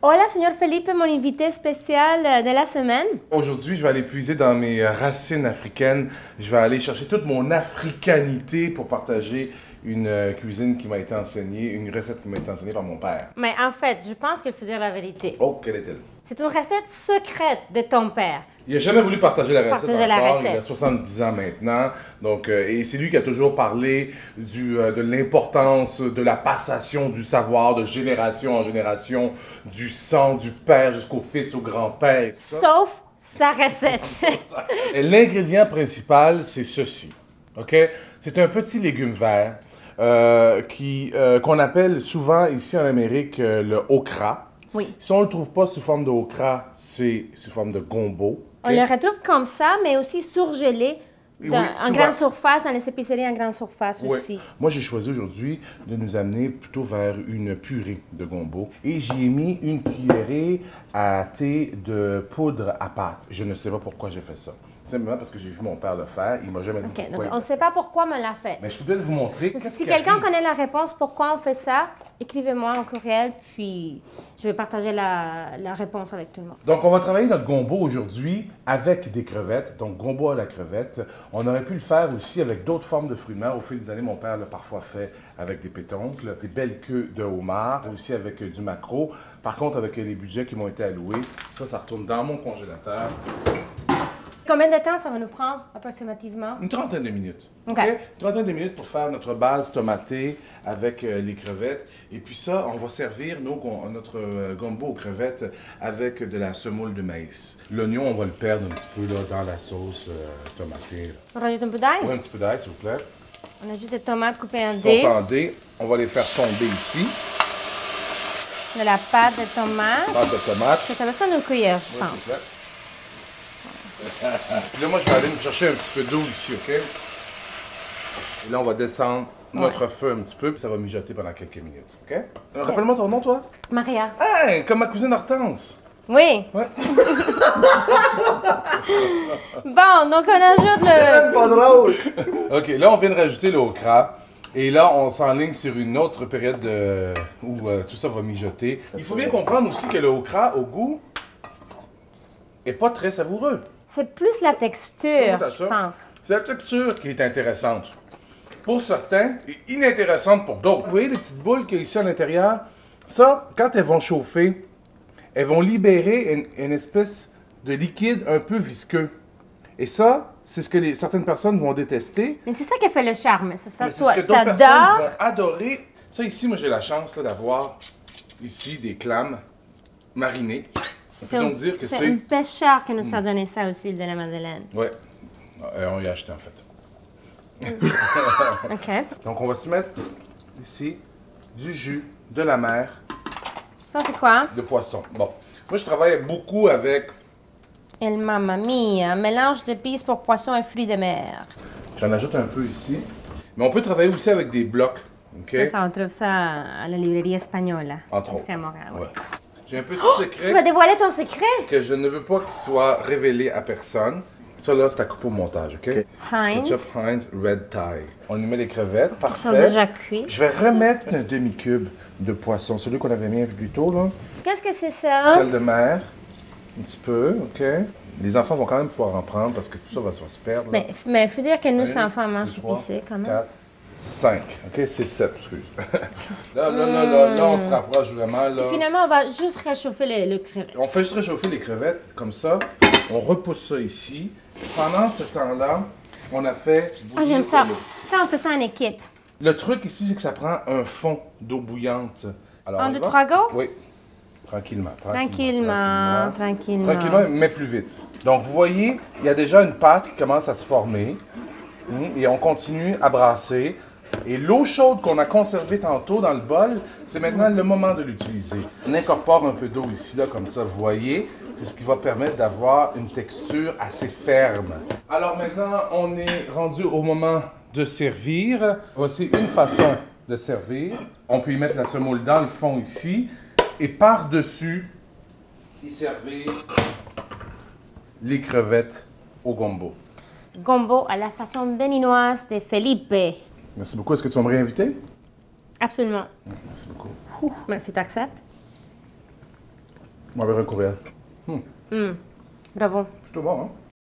Hola, señor Felipe, mon invité spécial de la semaine. Aujourd'hui, je vais aller puiser dans mes racines africaines. Je vais aller chercher toute mon africanité pour partager une cuisine qui m'a été enseignée, une recette qui m'a été enseignée par mon père. Mais en fait, je pense qu'il faut dire la vérité. Oh, quelle est-elle? C'est une recette secrète de ton père. Il n'a jamais voulu partager la recette Partager la encore. recette. Il a 70 ans maintenant. Donc, et c'est lui qui a toujours parlé de l'importance de la passation du savoir de génération en génération, du sang du père jusqu'au fils, au grand-père. et tout ça. Sauf sa recette. L'ingrédient principal, c'est ceci. OK? C'est un petit légume vert qu'on appelle souvent ici en Amérique le okra. Oui. Si on ne le trouve pas sous forme de okra, c'est sous forme de gombo. On le retrouve comme ça, mais aussi surgelé Oui, en souvent. grande surface, dans les épiceries en grande surface Ouais. aussi. Moi, j'ai choisi aujourd'hui de nous amener plutôt vers une purée de gombo. Et j'y ai mis une cuillerée à thé de poudre à pâte. Je ne sais pas pourquoi j'ai fait ça. Simplement parce que j'ai vu mon père le faire. Il m'a jamais dit OK, pourquoi. donc on ne sait pas pourquoi on l'a fait. Mais je peux peut-être vous montrer. Si quelqu'un connaît la réponse pourquoi on fait ça, écrivez-moi en courriel, puis je vais partager la réponse avec tout le monde. Donc, on va travailler notre gombo aujourd'hui avec des crevettes. Donc, gombo à la crevette. On aurait pu le faire aussi avec d'autres formes de fruits de mer. Au fil des années, mon père l'a parfois fait avec des pétoncles, des belles queues de homard, aussi avec du maquereau. Par contre, avec les budgets qui m'ont été alloués, ça retourne dans mon congélateur. Combien de temps ça va nous prendre approximativement? Une trentaine de minutes. OK. Une trentaine de minutes pour faire notre base tomatée avec les crevettes. Et puis ça, on va servir notre gombo aux crevettes avec de la semoule de maïs. L'oignon, on va le perdre un petit peu là, dans la sauce tomatée. Là. On rajoute un peu d'ail? Ouais, un petit peu d'ail, s'il vous plaît. On a juste des tomates coupées en Ils dés, sont en dés. On va les faire tomber ici. de la pâte de tomate. Pâte de tomate. Ça va ça nous cuire, je Ouais, pense. c'est ça. Puis là, moi, je vais aller me chercher un petit peu d'eau ici, OK? Et là, on va descendre notre feu un petit peu, puis ça va mijoter pendant quelques minutes, OK? Rappelle-moi ton nom, toi? Maria. Ah, comme ma cousine Hortense. Oui. Ouais. Bon, donc on ajoute le... Pas drôle! OK, là, on vient de rajouter le okra. Et là, on s'enligne sur une autre période où tout ça va mijoter. Il faut bien comprendre aussi que le okra, au goût, est pas très savoureux. C'est plus la texture, Ça, je pense. C'est la texture qui est intéressante. Pour certains, et inintéressante pour d'autres. Vous voyez les petites boules qu'il y a ici à l'intérieur? Ça, quand elles vont chauffer, elles vont libérer une espèce de liquide un peu visqueux. Et ça, c'est ce que certaines personnes vont détester. Mais c'est ça qui fait le charme. C'est ça, Mais c'est toi, ce que d'autres personnes t'adores. vont adorer. Ça, ici, moi, j'ai la chance là, d'avoir ici des clames marinées. Ça veut donc dire que C'est c'est... un pêcheur qui nous a donné ça aussi, de la Madeleine. Ouais, on y a acheté en fait. OK. Donc, on va se mettre ici du jus de la mer Ça, c'est quoi? de poisson. Bon, moi, je travaille beaucoup avec... El mamma mia, mélange d'épices pour poissons et fruits de mer. J'en ajoute un peu ici. Mais on peut travailler aussi avec des blocs, OK? Ça, on trouve ça à la librairie espagnole, Entre ici autres. à Montréal. Ouais. J'ai un petit Tu vas secret dévoiler ton secret? que je ne veux pas qu'il soit révélé à personne. Ça, là, c'est à couper au montage, OK? Heinz. Ketchup Heinz Red Tie. On y met les crevettes, Ils sont parfait. déjà cuits. Je vais remettre un demi-cube de poisson, celui qu'on avait mis un peu plus tôt, là. Qu'est-ce que c'est ça? Sel de mer, un petit peu, OK? Les enfants vont quand même pouvoir en prendre parce que tout ça va se perdre. Là. Mais il faut dire que nous, Un, enfants, mangent deux, trois, épicé quand même. 4, 5. OK, c'est 7, excuse. là, on se rapproche vraiment, là. Finalement, on va juste réchauffer le crevette. On fait juste réchauffer les crevettes, comme ça. On repousse ça ici. Pendant ce temps-là, on a fait Ah, bouillir j'aime ça. de l'eau. Ça, on fait ça en équipe. Le truc ici, c'est que ça prend un fond d'eau bouillante. Alors, Un, on y deux, va? trois, go? Oui. Tranquillement. Tranquillement. Mais plus vite. Donc, vous voyez, il y a déjà une pâte qui commence à se former. Et on continue à brasser. Et l'eau chaude qu'on a conservée tantôt dans le bol, c'est maintenant le moment de l'utiliser. On incorpore un peu d'eau ici, là, comme ça, vous voyez. C'est ce qui va permettre d'avoir une texture assez ferme. Alors maintenant, on est rendu au moment de servir. Voici une façon de servir. On peut y mettre la semoule dans le fond ici. Et par-dessus, y servir les crevettes au gombo. Gombo à la façon béninoise de Felipe. Merci beaucoup. Est-ce que tu vas me réinviter? Absolument. Merci beaucoup. Mais si tu acceptes. Avec un courriel. Bravo. Plutôt bon, hein?